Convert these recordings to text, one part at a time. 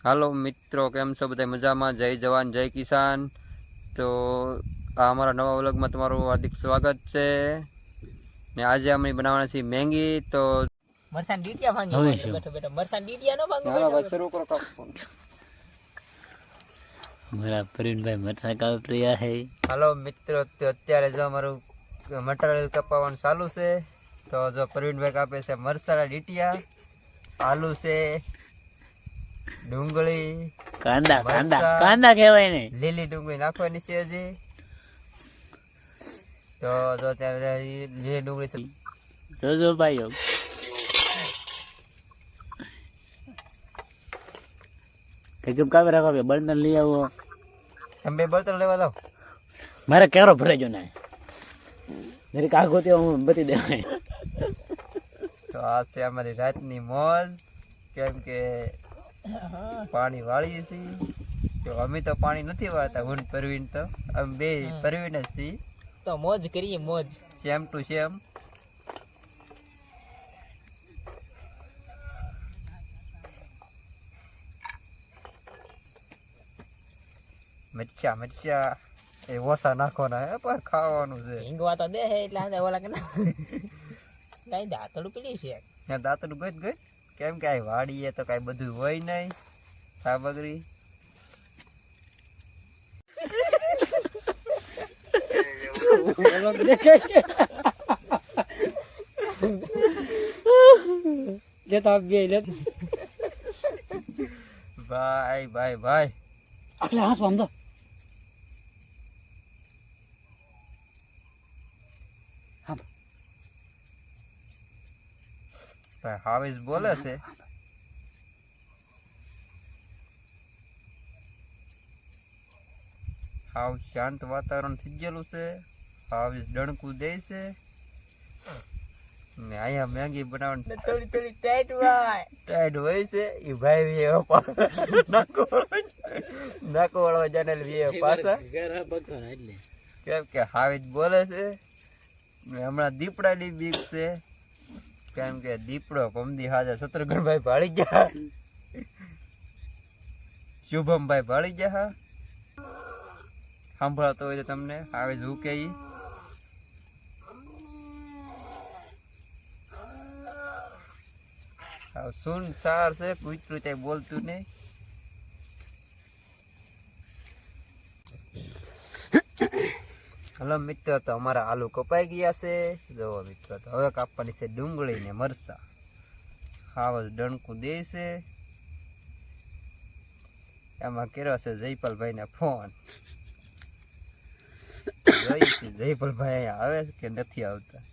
હાલો મિત્રો, કેમ છો બધા? મજામાં? જય જવાન જય કિસાન. તો આ અમારા નવા વ્લોગમાં તમારું હાર્દિક સ્વાગત છે. ને આજે અમે બનાવવાના છીએ મેંગી. તો મરસાન ડીટિયા ભાંગી બેઠો બેઠો મરસાન ડીટિયા નો ભાંગો હાલો ભાઈ, શરૂ કરો કાપ. मेरा परिंद भाई मरचा काट રહ્યા है। હાલો મિત્રો, તો અત્યારે જો અમારું મટીરિયલ કપાવવાનું ચાલુ છે. તો જો પ્રવીણભાઈ કાપે છે મરસાના ડીટિયા, આલુ છે, ડુંગળી, કાંદા કાંદા કાંદા કહેવાય ને, લીલી ડુંગળી નાખવાની છે હજી. તો જો અત્યારે લીલી ડુંગળી છે. જોજો ભાઈઓ, કઈ કાપે રાખો કે બળતણ લઈ આવો। તમે બે બળતણ લેવા જાઓ. મારે કેરો ભરાઈ જો ને મેરી કાગો તે હું બતી દેવાય। તો આ છે અમારી રાતની મોજ, કેમ કે પાણી વાળીએ છીએ. તો અમે તો પાણી નથી વાળતા, હું પરવીન તો અમે બે પરવીન જ છીએ. તો મોજ કરીએ મોજ, સેમ ટુ સેમ. મરચા મરચા એ ઓછા નાખવાના હે, પણ ખાવાનું છે. હિંગવા તો દે હે એટલે આને ઓલા કે ના કઈ દાતડું પીલી છે ત્યાં દાંતનું ગઈ ગઈ, કેમ કે આ વાડીએ તો કઈ બધું હોય નહીં સામગ્રી. ભાઈ ભાઈ ભાઈ ભાઈ હાવેસ બોલે છે. હાવ શાંત વાતાવરણ થઈ ગયેલું છે. હાવેસ ડણકું દે છે ને અહીંયા મેગી બનાવવાની થોડી થોડી ટાઈટ ભાઈ ટાઈડ હોય છે. એ ભાઈ નાકો વાળવા જાને પાછા, કેમ કે હાવેસ બોલે છે. હમણાં દીપડાની બીક છે, કેમ કે દીપડો પમદી હાજર શત્રુઘ્નભાઈ ભાળી ગયા, શુભમભાઈ ભાળી ગયા. સાંભળાતો હોય તો તમને આવે જ કે સુન સાર છે, કૂતરું ત્યાં બોલતું નહીં. હલો મિત્રો, તો અમારા આલુ કપાઈ ગયા છે. જો મિત્રો, તો હવે કાપવાની છે ડુંગળી ને મરચા. હાવ ડણકું દે છે. એમાં કર્યો છે જયપાલભાઈ ને ફોન. જયપાલભાઈ અહીંયા આવે કે નથી આવતા.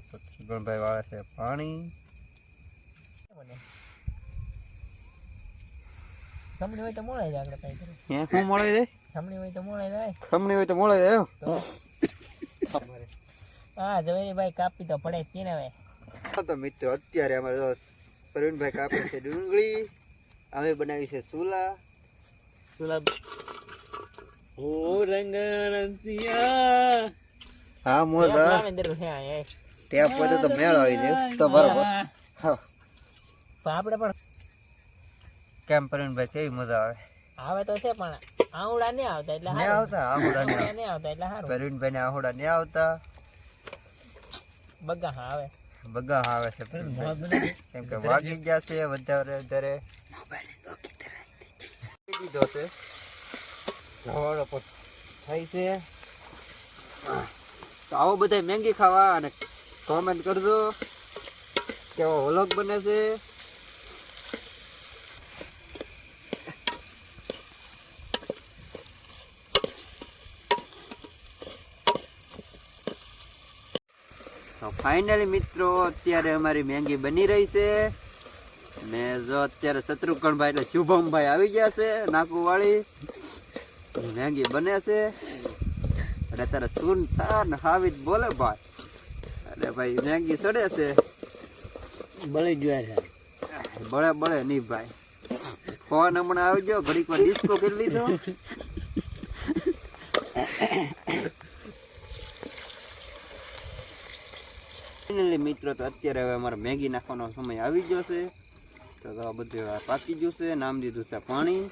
શત્રુઘ્નભાઈ વાળે છે પાણી. ખમણી હોય તો મોળાઈ જાય, આપણે કઈ કરીએ. શું મળે છે? ખમણી હોય તો મોળાઈ જાય. ખમણી હોય તો મળે છે. હા જવેરીભાઈ કાપી તો પડે જ ને હવે. તો મિત્રો, અત્યારે અમારે પ્રવીણભાઈ કાપે છે ડુંગળી, અમે બનાવી છે સુલા. ઓ રંગરસિયા હા મોજા ટેપ હોય તો મેળ આવી જાય તો બરાબર. હા, આપણે પણ કેમ પ્રવીણભાઈ, કેવી મજા આવે? આવે તો છે પણ આવડા નહીં આવતા એટલે નહીં આવતા આહોડા નહીં આવતા એટલે સારું. પ્રવીણભાઈ ને આહોડા નહીં આવતા, બગા હા આવે બગા આવે છે પ્રવીણભાઈ, કેમ કે વાગી ગયા છે વધારે વધારે દીધો છે. ધોળો પર થાય છે. તો આવો બધા મેંગી ખાવા અને કોમેન્ટ કરજો કેવો વ્લોગ બને છે. તો ફાઇનલી મિત્રો, અત્યારે અમારી મેંગી બની રહી છે. ને જો અત્યારે શત્રુઘ્નભાઈ એટલે શુભમભાઈ આવી ગયા છે નાકુ વાળી. મેંગી બને છે અને અત્યારે સુન સાર ને હાવી જ બોલે ભાઈ. એટલે ભાઈ મેંગી સડે છે, બળી ગયા છે, બળે બળે નહીં ભાઈ. ફોન હમણાં આવી ગયો, ઘડીક વાર ડિસ્કો કરી લીધો. ફાઇનલી મિત્રો, તો અત્યારે હવે અમારે મેગી નાખવાનો સમય આવી ગયો છે. તો આ બધું આ પાકી ગયું છે, નામ દીધું છે પાણી.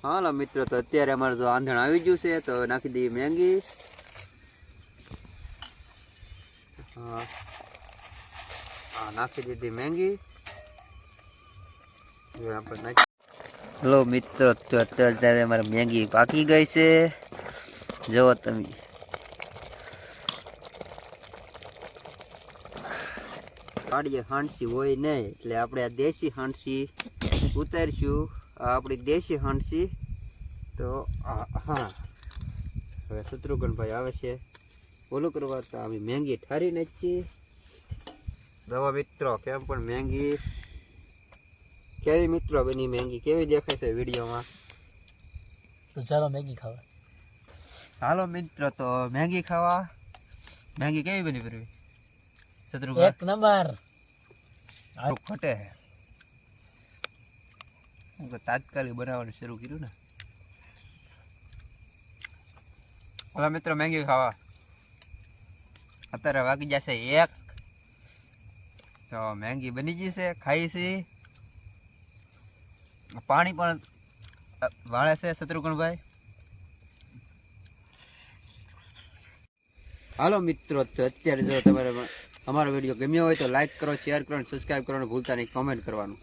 હાલો મિત્રો, તો અત્યારે અમારે જો આંધણ આવી ગયું છે તો નાખી દઈએ મેંગી. હા, નાખી દીધી મેંગી. હેલો મિત્રો, તો અત્યારે અમારે મેંગી પાકી ગઈ છે. જુઓ તમે, વાડીએ હાંડસી હોય નહીં એટલે આપણે આ દેશી હાંડસી ઉતારીશું. આ આપણી દેશી હાંડસી. તો હા, હવે શત્રુઘ્નભાઈ આવે છે ઓલું કરવા, તો અમે મેંગી ઠારી નાખીએ. દવા મિત્રો કેમ પણ મેંગી કેવી મિત્રો બની, મેંગી કેવી દેખાય છે વિડીયોમાં. તો ચાલો મેગી ખાવા. હાલો મિત્રો, તો મેંગી ખાવા. મેંગી કેવી બની ફરવી શત્રુઘ્ન? એક નંબર. ખોટે તાત્કાલિક બનાવવાનું શરૂ કર્યું ને. હાલો મિત્રો, મેંગી ખાવા. અત્યારે વાગી જશે 1. તો મેંગી બની જશે, ખાઈ છે. પાણી પણ વાળે છે શત્રુઘ્નભાઈ. હાલો મિત્રો, તો અત્યારે જો તમારે અમારો વિડીયો ગમ્યો હોય તો લાઈક કરો, શેર કરો અને સબસ્ક્રાઈબ કરવાનું ભૂલતા નહીં, કોમેન્ટ કરવાનું.